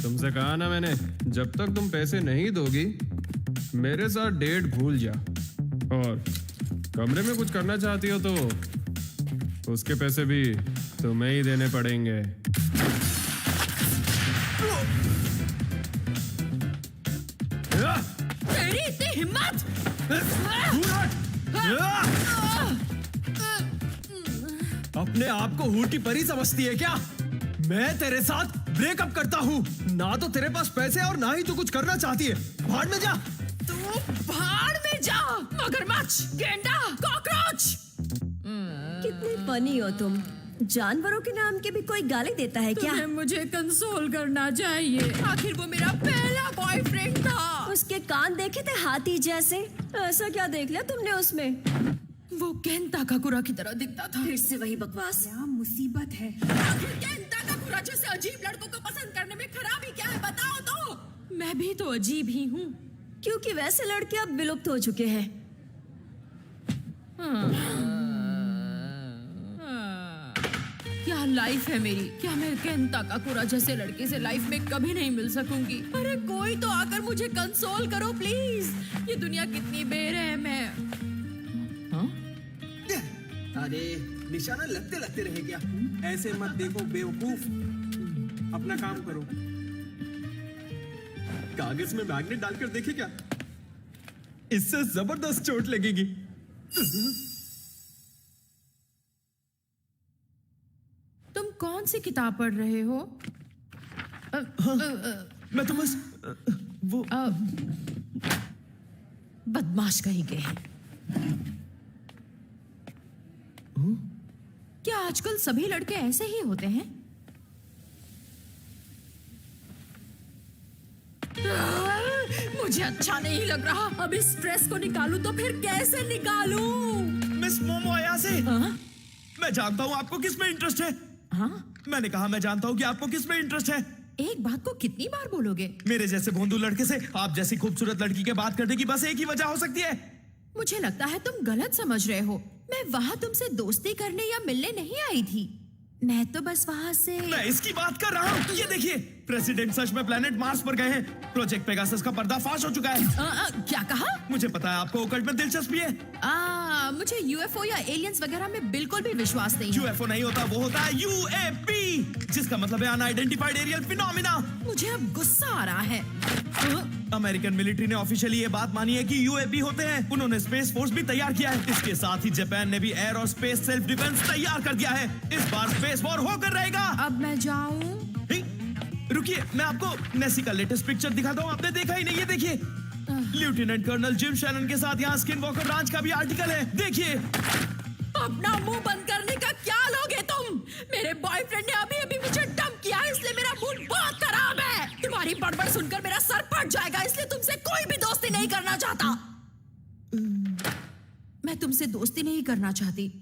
तुमसे कहा ना मैंने, जब तक तुम पैसे नहीं दोगी मेरे साथ डेट भूल जा। और कमरे में कुछ करना चाहती हो तो उसके पैसे भी तुम्हें ही देने पड़ेंगे। तेरी इतनी हिम्मत! अपने आप को हूटी परी समझती है क्या? मैं तेरे साथ ब्रेकअप करता हूँ। ना तो तेरे पास पैसे और ना ही तू कुछ करना चाहती है। भाड़ में जा। तू भाड़ में जा, मगरमच्छ, गेंडा, कॉकरोच! कितने फनी हो तुम। जानवरों के नाम के भी कोई गाली देता है क्या? तुम्हें मुझे कंसोल करना चाहिए। आखिर वो मेरा पहला बॉयफ्रेंड था। उसके कान देखे थे हाथी जैसे। ऐसा क्या देख लिया तुमने उसमें? वो केंता काकुरा की तरह दिखता था। फिर से वही बकवास। क्या मुसीबत है? आखिर केंता काकुरा जैसे अजीब लड़कों को पसंद करने में खराबी क्या है, बताओ तो। मैं भी तो अजीब ही हूँ। क्योंकि वैसे लड़के अब विलुप्त हो चुके हैं। क्या लाइफ है मेरी। क्या मैं केंता काकुरा जैसे लड़के से लाइफ में कभी नहीं मिल सकूंगी। अरे कोई तो आकर मुझे कंसोल करो प्लीज। ये दुनिया कितनी बेरहम है। अरे निशाना लगते लगते रहे क्या? ऐसे मत देखो बेवकूफ, अपना काम करो। कागज में मैग्नेट डालकर देखे क्या? इससे जबरदस्त चोट लगेगी। तुम कौन सी किताब पढ़ रहे हो? मैं तो बस वो बदमाश कहीं गए। क्या आजकल सभी लड़के ऐसे ही होते हैं? मुझे अच्छा नहीं लग रहा। अब इस स्ट्रेस को निकालूं तो फिर कैसे निकालूं? मिस मोमो अयासे, हाँ? मैं जानता हूँ आपको किस में इंटरेस्ट है। हाँ? मैंने कहा मैं जानता हूँ कि आपको किस में इंटरेस्ट है। एक बात को कितनी बार बोलोगे? मेरे जैसे भोंदू लड़के से आप जैसी खूबसूरत लड़की के बात करने की बस एक ही वजह हो सकती है। मुझे लगता है तुम गलत समझ रहे हो। मैं वहाँ तुमसे दोस्ती करने या मिलने नहीं आई थी। मैं तो बस वहाँ से। मैं इसकी बात कर रहा हूँ। ये देखिए, प्रेसिडेंट सच में प्लेनेट मार्स पर गए हैं। प्रोजेक्ट पेगासस का पर्दाफाश हो चुका है। क्या कहा? मुझे पता है आपको ओकल्ट में दिलचस्पी है। मुझे यूएफओ या एलियंस वगैरह में बिल्कुल भी विश्वास नहीं है। यूएफओ नहीं होता, वो होता है यूएपी, जिसका मतलब है अनआइडेंटिफाइड एरियल फिनोमिना। मुझे अब गुस्सा आ रहा है। अमेरिकन मिलिट्री ने ऑफिशियली ये बात मानी है कि यूएपी होते हैं। उन्होंने स्पेस फोर्स भी तैयार किया है। इसके साथ ही जापान ने भी एयर और स्पेस सेल्फ डिफेंस तैयार कर दिया है। इस बार स्पेस वॉर होकर रहेगा। अब मैं जाऊं? रुकिए, मैं आपको नेसी का लेटेस्ट पिक्चर दिखाता हूँ। आपने देखा ही नहीं। ये देखिए, लेफ्टिनेंट कर्नल जिम शैनन के साथ यहाँ स्किन वॉकर रांच का भी आर्टिकल है। देखिए। अपना मुंह बंद करने का क्या लोगे तुम? मेरे बॉयफ्रेंड ने अभी अभी मुझे डंप किया है, इसलिए मेरा मूड बहुत खराब है। तुम्हारी बड़बड़ सुनकर मेरा सर फट जाएगा, इसलिए तुमसे कोई भी दोस्ती नहीं करना चाहता। मैं तुमसे दोस्ती नहीं करना चाहती।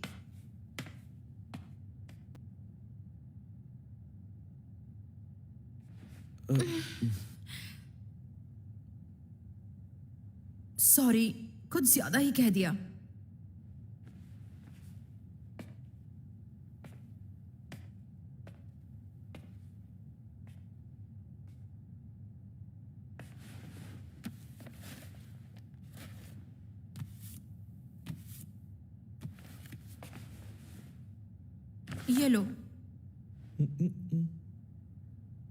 सॉरी, कुछ ज्यादा ही कह दिया। ये लो।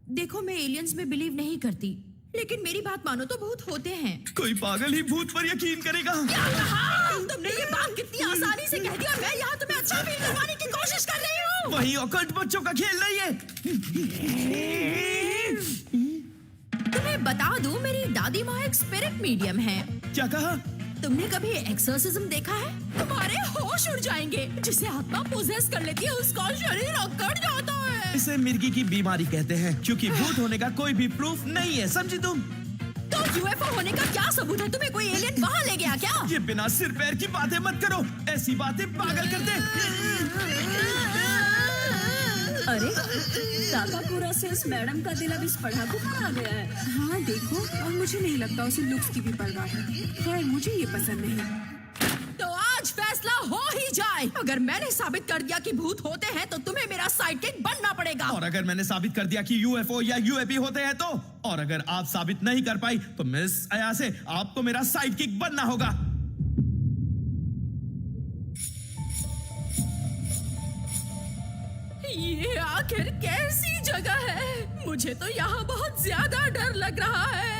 देखो, मैं एलियंस में बिलीव नहीं करती, लेकिन मेरी बात मानो तो भूत होते हैं। कोई पागल ही भूत पर यकीन करेगा। क्या कहा? तुमने ये बात कितनी आसानी से कह दी और मैं यहाँ तुम्हें अच्छा फील करवाने की कोशिश कर रही हूँ। वही ऑकल्ट बच्चों का खेल नहीं है। तुम्हें बता दूं, मेरी दादी माँ एक स्पिरिट मीडियम है। क्या कहा? तुमने कभी एक्सोर्सिज्म देखा है? तुम्हारे होश उड़ जाएंगे। जिसे आत्मा पोजेस कर लेती है उसका शरीर अकड़ जाता है। इसे मिर्गी की बीमारी कहते हैं, क्योंकि भूत होने का कोई भी प्रूफ नहीं है, समझी तुम? तो यूएफओ होने का क्या सबूत है? तुम्हें कोई एलियन वहाँ ले गया क्या? ये बिना सिर पैर की बातें मत करो। ऐसी बातें पागल कर दे। अरे काकापुरा से उस मैडम का दिल अब इस पढ़ाकू पर आ गया है। हाँ देखो, और मुझे नहीं लगता उसे लुक्स की भी परवाह है। खैर, मुझे ये पसंद नहीं। तो आज फैसला फैसला हो ही जाए। अगर मैंने साबित कर दिया कि भूत होते हैं तो तुम्हें मेरा साइडकिक बनना पड़ेगा। और अगर मैंने साबित कर दिया कि यूएफओ या यूएपी होते हैं तो, और अगर आप साबित नहीं कर पाई तो मिस अयासे आपको मेरा साइडकिक बनना होगा। ये आखिर कैसी जगह है? मुझे तो यहाँ बहुत ज्यादा डर लग रहा है।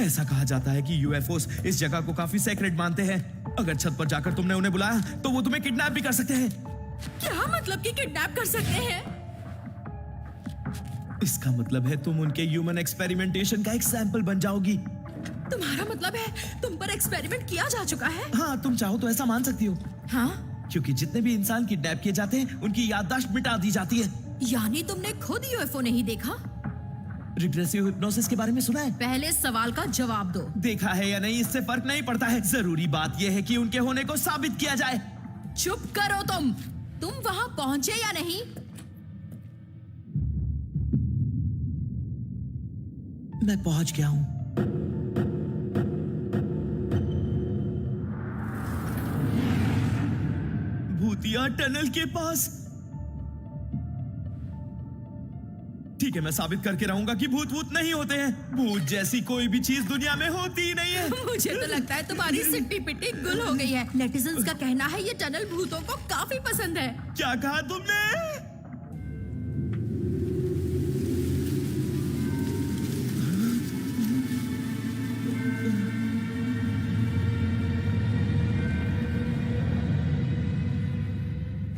ऐसा कहा जाता है कि यूएफओस इस जगह को काफी सेक्रेट मानते हैं। अगर छत पर जाकर तुमने उन्हें बुलाया तो वो तुम्हें किडनैप भी कर सकते हैं। क्या मतलब कि किडनैप कर सकते हैं? इसका मतलब है तुम उनके ह्यूमन एक्सपेरिमेंटेशन का एक सैंपल बन जाओगी। तुम्हारा मतलब है तुम पर एक्सपेरिमेंट किया जा चुका है? हाँ, तुम चाहो तो ऐसा मान सकती हो। हाँ? क्योंकि जितने भी इंसान किडनैप किए जाते हैं उनकी याददाश्त मिटा दी जाती है। यानी तुमने खुद यूएफओ नहीं देखा? रिग्रेसिव हिप्नोसिस के बारे में सुना है? पहले सवाल का जवाब दो। देखा है या नहीं इससे फर्क नहीं पड़ता है। जरूरी बात यह है कि उनके होने को साबित किया जाए। चुप करो तुम वहां पहुंचे या नहीं? मैं पहुंच गया हूं। भूतिया टनल के पास। ठीक है, मैं साबित करके रहूंगा कि भूत भूत नहीं होते हैं। भूत जैसी कोई भी चीज दुनिया में होती ही नहीं है। मुझे तो लगता है तुम्हारी सिट्टी पिट्टी गुल हो गई है। नेटिजन्स का कहना है ये टनल भूतों को काफी पसंद है। क्या कहा तुमने?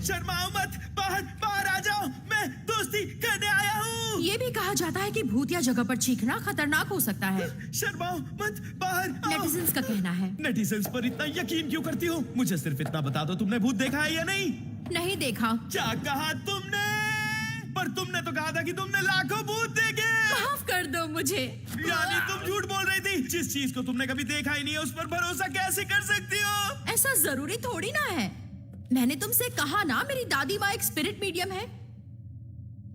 शर्माओ मत, बाहर बाहर आ जाओ, मैं दोस्ती करने आया हूँ। ये भी कहा जाता है कि भूतिया जगह पर चीखना खतरनाक हो सकता है। शर्माओ मत, बाहर आओ। नेटिजन्स का कहना है। नेटिजन्स पर इतना यकीन क्यों करती हो? मुझे सिर्फ इतना बता दो, तुमने भूत देखा है या नहीं? नहीं देखा। क्या कहा तुमने? पर तुमने तो कहा था कि तुमने लाखों भूत देखे। माफ कर दो मुझे। यानी तुम झूठ बोल रही थी। जिस चीज को तुमने कभी देखा ही नहीं है उस पर भरोसा कैसे कर सकती हो? ऐसा जरूरी थोड़ी ना है। मैंने तुमसे कहा ना मेरी दादी माँ एक स्पिरिट मीडियम है।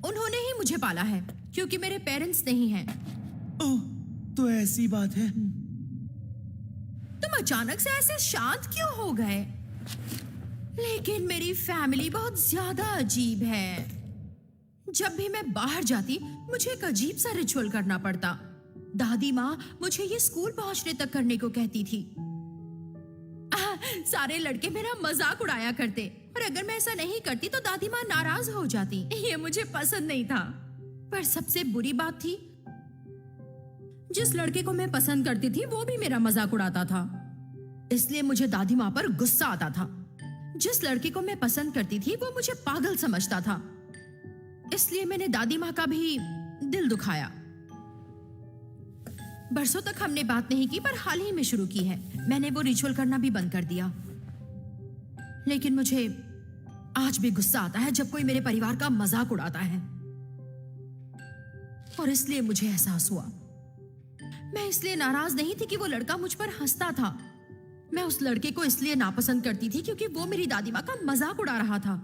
उन्होंने ही मुझे पाला है क्योंकि मेरे पेरेंट्स नहीं हैं। ओह, तो ऐसी बात है। तुम अचानक से ऐसे शांत क्यों हो गए? लेकिन मेरी फैमिली बहुत ज्यादा अजीब है। जब भी मैं बाहर जाती मुझे एक अजीब सा रिचुअल करना पड़ता। दादी माँ मुझे ये स्कूल पहुंचने तक करने को कहती थी। सारे लड़के मेरा मजाक उड़ाया करते और अगर मैं ऐसा नहीं करती तो दादी माँ नाराज हो जाती। ये मुझे पसंद नहीं था। पर सबसे बुरी बात थी, जिस लड़के को मैं पसंद करती थी वो भी मेरा मजाक उड़ाता था। इसलिए मुझे दादी माँ पर गुस्सा आता था। जिस लड़के को मैं पसंद करती थी वो मुझे पागल समझता था। इसलिए मैंने दादी माँ का भी दिल दुखाया। बरसों तक हमने बात नहीं की, पर हाल ही में शुरू की है। मैंने वो रिचुअल करना भी बंद कर दिया। लेकिन मुझे आज भी गुस्सा आता है जब कोई मेरे परिवार का मजाक उड़ाता है, और इसलिए मुझे एहसास हुआ। मैं इसलिए नाराज नहीं थी कि वो लड़का मुझ पर हंसता था। मैं उस लड़के को इसलिए नापसंद करती थी क्योंकि वो मेरी दादी माँ का मजाक उड़ा रहा था।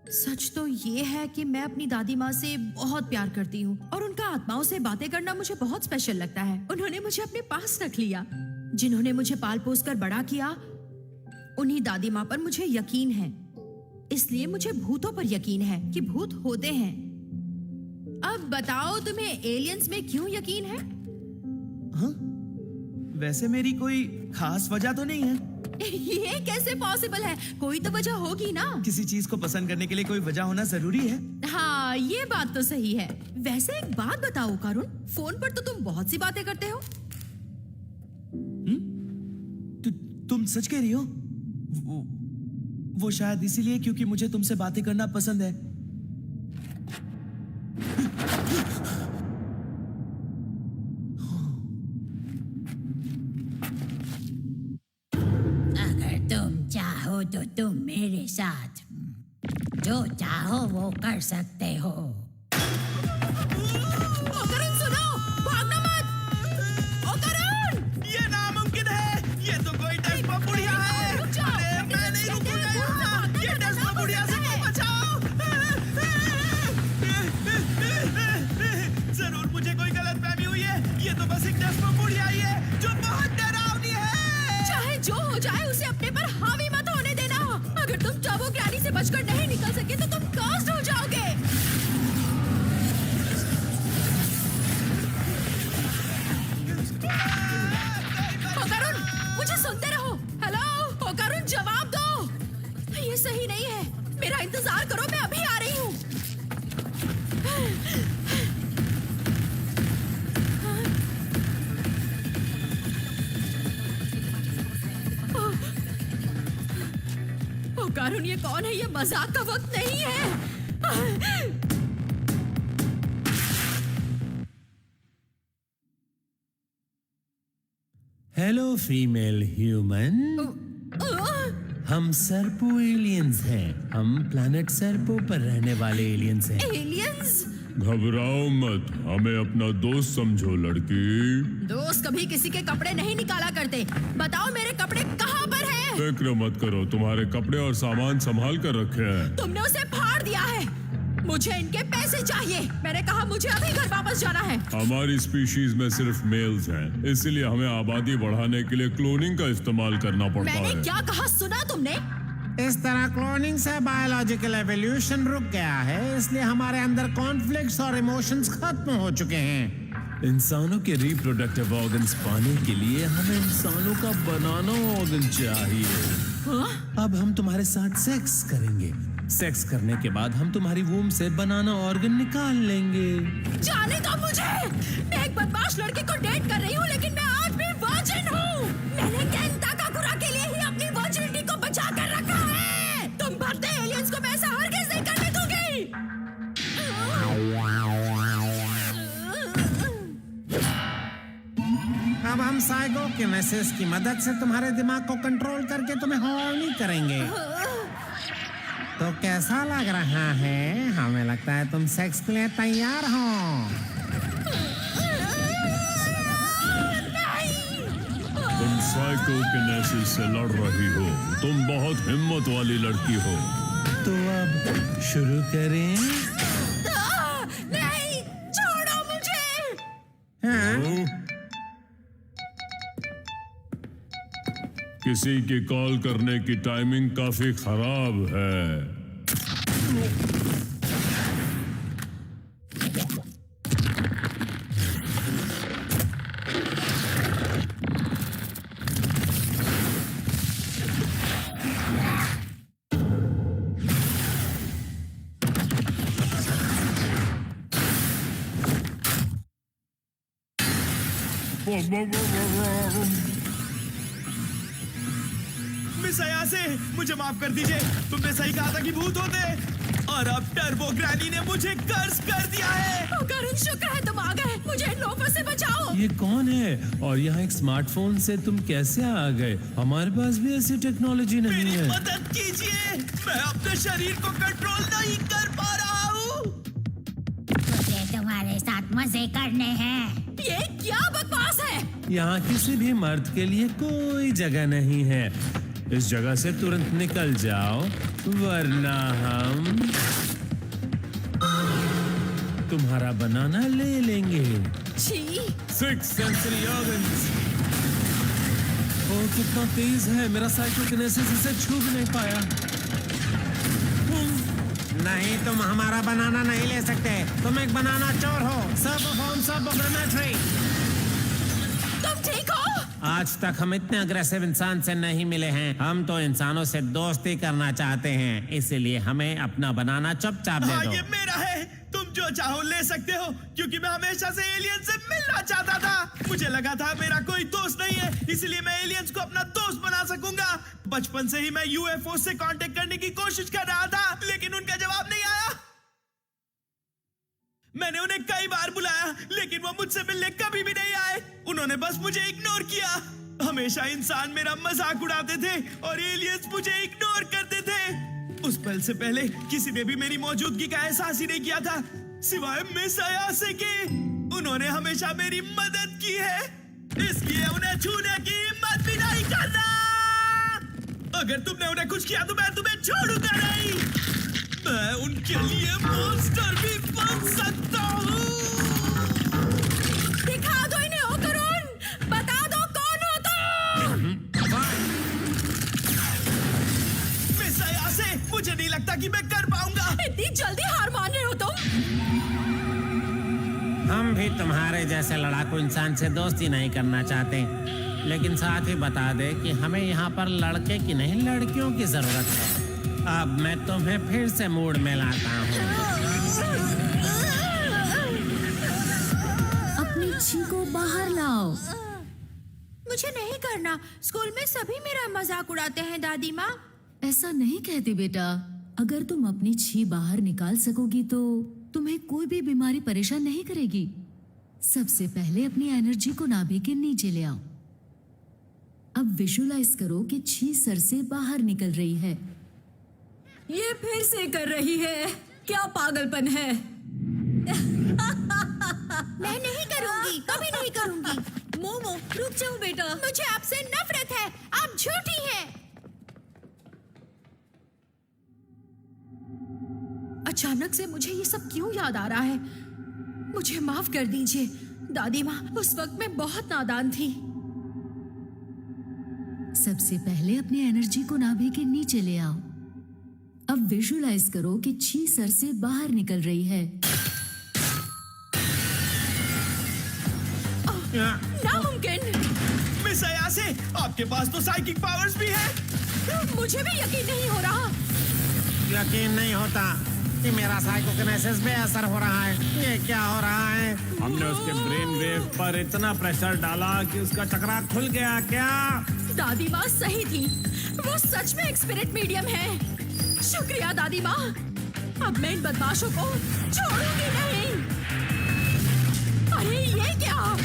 सच तो ये है कि मैं अपनी दादी माँ से बहुत प्यार करती हूँ और उनका आत्माओं से बातें करना मुझे बहुत स्पेशल लगता है। उन्होंने मुझे अपने पास रख लिया। जिन्होंने मुझे पाल पोस कर बड़ा किया, उन्हीं दादी माँ पर मुझे यकीन है। इसलिए मुझे भूतों पर यकीन है कि भूत होते हैं। अब बताओ तुम्हें एलियंस में क्यों यकीन है? हाँ? वैसे मेरी कोई खास वजह तो नहीं है। ये कैसे पॉसिबल है? कोई तो वजह होगी ना। किसी चीज को पसंद करने के लिए कोई वजह होना जरूरी है। हाँ, ये बात तो सही है। वैसे एक बात बताओ करुण, फोन पर तो तुम बहुत सी बातें करते हो। तुम सच कह रही हो? वो शायद इसीलिए क्योंकि मुझे तुमसे बातें करना पसंद है। अगर तुम चाहो तो तुम मेरे साथ जो चाहो वो कर सकते हो। ओ करुण सुनो, भागना मत। ओ करुण! ये नामुमकिन है। ये तो कोई डस्पा बुढ़िया है। रुक जाओ। अरे मैं नहीं रुकूंगा यहाँ। ये डस्पा बुढ़िया से मुझे बचाओ। जरूर मुझे कोई गलतफहमी हुई है। ये तो बस एक डस्पा बुढ़िया ही है जो बहुत डरावनी है। चाहे जो हो जाए उसे अपने अपने पर हावी मत होने देना। अगर तुम टर्बो ग्रैनी से बचकर नहीं निकल सके तो तुम कर्स्ड हो जाओगे। होकारुन, मुझे सुनते रहो। हेलो होकारुन, जवाब दो। ये सही नहीं है, मेरा इंतजार करो, मैं अभी आ रही हूँ। होकारुन, ये कौन है? ये मजाक का वक्त नहीं है। हेलो फीमेल ह्यूमन, हम सर्पो एलियंस हैं। हम प्लैनेट सर्पो पर रहने वाले एलियंस हैं। एलियंस? घबराओ मत, हमें अपना दोस्त समझो लड़की। दोस्त कभी किसी के कपड़े नहीं निकाला करते। बताओ मेरे कपड़े कहाँ पर हैं? फिक्र मत करो, तुम्हारे कपड़े और सामान संभाल कर रखे हैं। तुमने उसे फाड़ दिया है। मुझे इनके पैसे चाहिए। मैंने कहा मुझे अभी घर वापस जाना है। हमारी स्पीशीज में सिर्फ मेल्स हैं, इसलिए हमें आबादी बढ़ाने के लिए क्लोनिंग का इस्तेमाल करना पड़ता मैंने है। क्या कहा, सुना तुमने? इस तरह क्लोनिंग से बायोलॉजिकल एवोल्यूशन रुक गया है, इसलिए हमारे अंदर कॉन्फ्लिक्ट्स और इमोशंस खत्म हो चुके हैं। इंसानों के रिप्रोडक्टिव ऑर्गन्स पाने के लिए हमें इंसानों का बनाना ऑर्गन चाहिए। अब हम तुम्हारे साथ सेक्स करेंगे। सेक्स करने के बाद हम तुम्हारी वूम से बनाना ऑर्गन निकाल लेंगे। जाने दो मुझे। मैं एक बदमाश लड़के को डेट कर रही हूँ, लेकिन मैं आज भी वर्जिन हूँ। मैंने केन ताकाकुरा के लिए ही अपनी वर्जिनिटी को बचा कर रखा है। तुम भद्दे एलियंस को मैं ऐसा हरगिज़ नहीं करने दूंगी। अब हम साइकोकिनेसिस की मदद से तुम्हारे दिमाग को कंट्रोल करके तुम्हें हॉर्नी करेंगे। तो कैसा लग रहा है? हमें लगता है तुम सेक्स के लिए तैयार हो। तुम साइकोकिनेसिस से लड़ रही हो। तुम बहुत हिम्मत वाली लड़की हो। तो अब शुरू करें। नहीं, छोड़ो मुझे। हाँ? किसी की कॉल करने की टाइमिंग काफी खराब है। मिस अयासे, मुझे माफ कर दीजिए। तुमने सही कहा था कि भूत होते हैं, और अब टर्बो ग्रैनी ने मुझे कर्स कर दिया है। होकारुन, शुक्र है तुम आ गए। मुझे इन लोगों से बचाओ। ये कौन है और यहाँ एक स्मार्टफोन से तुम कैसे आ गए? हमारे पास भी ऐसी टेक्नोलॉजी नहीं मेरी है। मदद कीजिए, मैं अपने शरीर को कंट्रोल नहीं कर पा रहा हूँ। मुझे तुम्हारे साथ मजे करने हैं। ये क्या बकवास है? यहाँ किसी भी मर्द के लिए कोई जगह नहीं है। इस जगह से तुरंत निकल जाओ, वरना हम तुम्हारा बनाना ले लेंगे। छी। 6 सेंसरी ऑर्गन्स। ओ कितना तेज है, मेरा साइकोकिनेसिस इसे छू भी नहीं पाया। नहीं, तुम हमारा बनाना नहीं ले सकते। तुम एक बनाना चोर हो। सब फॉर्म सब तुम ठीक हो? आज तक हम इतने अग्रेसिव इंसान से नहीं मिले हैं। हम तो इंसानों से दोस्ती करना चाहते हैं, इसीलिए हमें अपना बनाना चुपचाप दे हाँ, दो। ये मेरा है। तुम जो चाहो ले सकते हो, क्योंकि मैं हमेशा से एलियन से मिलना चाहता था। मुझे लगा था मेरा कोई दोस्त नहीं है, इसलिए मैं एलियंस को अपना दोस्त बना सकूंगा। बचपन से ही मैं यूएफओ से कांटेक्ट करने की कोशिश कर रहा था, लेकिन उनका जवाब नहीं आया। मैंने उन्हें कई बार बुलाया, लेकिन वो मुझसे मिलने कभी भी नहीं आए। उन्होंने बस मुझे इग्नोर किया। हमेशा इंसान मेरा मजाक उड़ाते थे और एलियंस मुझे इग्नोर करते थे। उस पल से पहले किसी ने भी मेरी मौजूदगी का एहसास ही नहीं किया था, सिवाय मिस अयासे के। उन्होंने हमेशा मेरी मदद की है, इसलिए उन्हें छूने की हिम्मत भी नहीं करना। अगर तुमने उन्हें कुछ किया तो मैं तुम्हें छोड़ूंगा नहीं। मैं उनके लिए मॉन्स्टर भी बन सकता हूँ। दिखा दो इन्हें होकारुन, बता दो कौन हो तुम। था कि मैं कर पाऊंगा। इतनी जल्दी हार मान रहे हो तुम? हम भी तुम्हारे जैसे लड़ाकू इंसान से दोस्ती नहीं करना चाहते, लेकिन साथ ही बता दे कि हमें यहाँ पर लड़के की नहीं लड़कियों की जरूरत है। अब मैं तुम्हें फिर से मूड में लाता हूँ। अपनी छी को बाहर लाओ। मुझे नहीं करना। स्कूल में सभी मेरा मजाक उड़ाते हैं दादी माँ। ऐसा नहीं कहते बेटा। अगर तुम अपनी छी बाहर निकाल सकोगी तो तुम्हें कोई भी बीमारी परेशान नहीं करेगी। सबसे पहले अपनी एनर्जी को नाभि के नीचे ले आओ। अब विजुलाइज करो कि छी सर से बाहर निकल रही है। ये फिर से कर रही है। क्या पागलपन है। मैं नहीं करूंगी, कभी नहीं करूंगी। मोमो रुक जाओ बेटा। मुझे आपसे नफरत है। आप झूठी हैं। अचानक से मुझे ये सब क्यों याद आ रहा है? मुझे माफ कर दीजिए दादी माँ, उस वक्त मैं बहुत नादान थी। सबसे पहले अपनी एनर्जी को नाभि के नीचे ले आओ। अब विजुलाइज करो कि छी सर से बाहर निकल रही है। नामुमकिन। मिस अयासे, आपके पास तो साइकिक पावर्स भी है। मुझे भी यकीन नहीं हो रहा। यकीन नहीं होता कि मेरा साइकोकिनेसिस बेअसर हो रहा है। ये क्या हो रहा है? हमने उसके ब्रेन वेव पर इतना प्रेशर डाला कि उसका चक्रा खुल गया। क्या दादी माँ सही थी। वो सच में एक स्पिरिट मीडियम है। शुक्रिया दादी माँ। अब मैं इन बदमाशों को छोड़ूंगी नहीं। अरे ये क्या?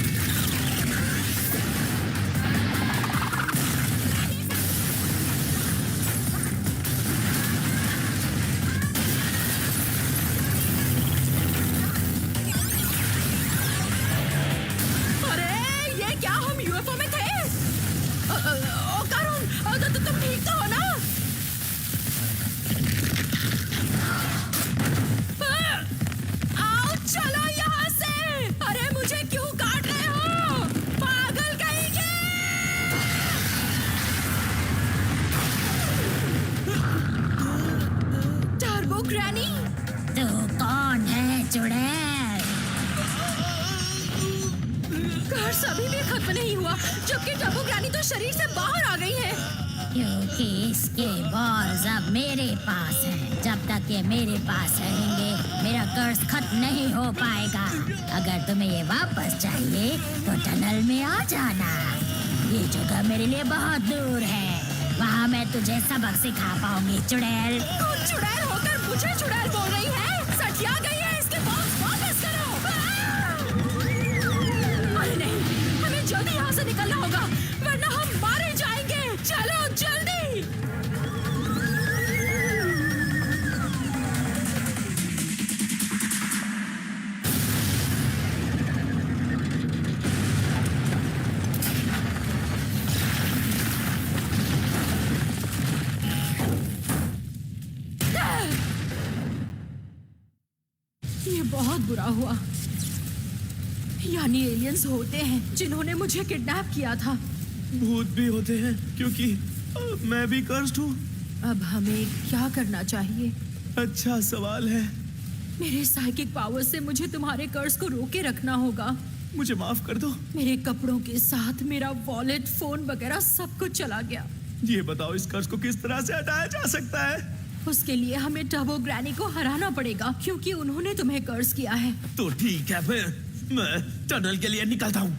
तुम ठीक तो हो ना? आओ चलो यहाँ से। अरे मुझे क्यों काट रहे हो? पागल कहीं के। Turbo granny. तू कौन है चुड़ैल? कर्स अभी भी खत्म नहीं हुआ, जबकि टर्बो ग्रैनी तो शरीर से बाहर आ गई है। क्योंकि इसके बॉल्स अब मेरे पास हैं। जब तक ये मेरे पास रहेंगे मेरा कर्ज खत्म नहीं हो पाएगा। अगर तुम्हें ये वापस चाहिए तो टनल में आ जाना। ये जगह मेरे लिए बहुत दूर है। वहाँ मैं तुझे सबक सिखा पाऊंगी चुड़ैल। तू चुड़ैल होकर मुझे चुड़ैल बोल रही है? सठिया गई है। इसके बॉल्स वापस करो। अरे नहीं, हमें जल्दी यहाँ से निकलना होगा वरना हम मारे जाएंगे। चलो जल्दी। ये बहुत बुरा हुआ। यानी एलियंस होते हैं जिन्होंने मुझे किडनैप किया था। भूत भी होते हैं क्योंकि मैं भी कर्स्ड हूँ। अब हमें क्या करना चाहिए? अच्छा सवाल है। मेरे साइकिक पावर से मुझे तुम्हारे कर्ज को रोके रखना होगा। मुझे माफ कर दो। मेरे कपड़ों के साथ मेरा वॉलेट, फोन वगैरह सब कुछ चला गया। ये बताओ इस कर्ज को किस तरह से हटाया जा सकता है? उसके लिए हमें टर्बो ग्रैनी को हराना पड़ेगा क्योंकि उन्होंने तुम्हें कर्ज किया है। तो ठीक है, मैं टनल के लिए निकलता हूँ।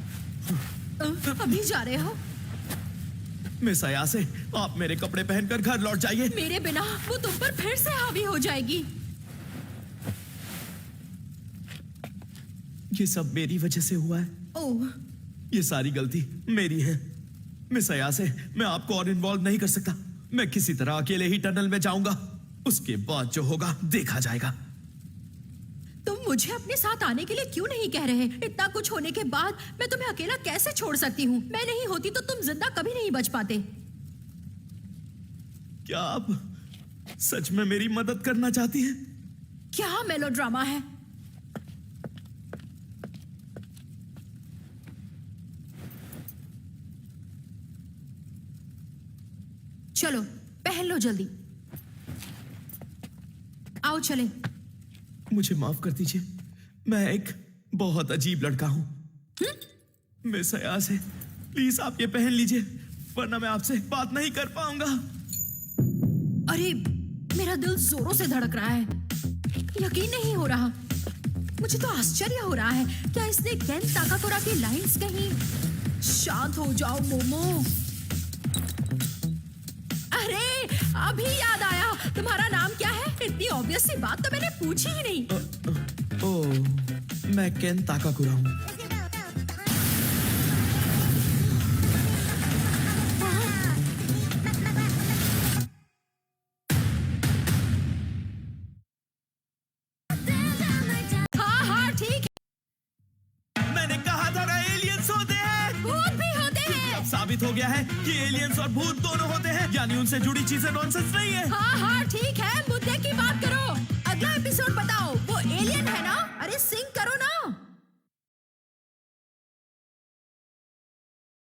अभी जा रहे हो? मिस अयासे, आप मेरे कपड़े पहनकर घर लौट जाइए। मेरे बिना वो तुम पर फिर से हावी हो जाएगी। ये सब मेरी वजह से हुआ है। ओह, ये सारी गलती मेरी है। मिस अयासे, मैं आपको और इन्वॉल्व नहीं कर सकता। मैं किसी तरह अकेले ही टनल में जाऊंगा। उसके बाद जो होगा देखा जाएगा। तुम मुझे अपने साथ आने के लिए क्यों नहीं कह रहे? इतना कुछ होने के बाद मैं तुम्हें अकेला कैसे छोड़ सकती हूँ? मैं नहीं होती तो तुम जिंदा कभी नहीं बच पाते। क्या आप सच में मेरी मदद करना चाहती हैं? क्या मेलोड्रामा है? चलो पहन लो जल्दी। आओ चले। मुझे माफ कर दीजिए, मैं एक बहुत अजीब लड़का हूँ। मिस अयाज है, प्लीज आप ये पहन लीजिए, वरना मैं आपसे बात नहीं कर पाऊंगा। अरे मेरा दिल जोरों से धड़क रहा है, यकीन नहीं हो रहा। मुझे तो आश्चर्य हो रहा है, क्या इसने केन ताकाकोरा की लाइंस कहीं? शांत हो जाओ मोमो। अरे अभी याद आया, तुम्हारा नाम क्या है? इतनी ऑब्वियस सी बात तो मैंने पूछी ही नहीं। ओह, मैं केन ताकाकुरा हूँ। हाँ हाँ ठीक है, मैंने कहा था ना एलियंस होते हैं। भूत भी होते हैं। अब साबित हो गया है कि एलियंस और भूत दोनों होते हैं, यानी उनसे जुड़ी चीजें नॉनसेंस नहीं है। हाँ हाँ ठीक है, मुद्दे की बात करो। अगला एपिसोड बताओ, वो एलियन है ना? अरे सिंग करो ना।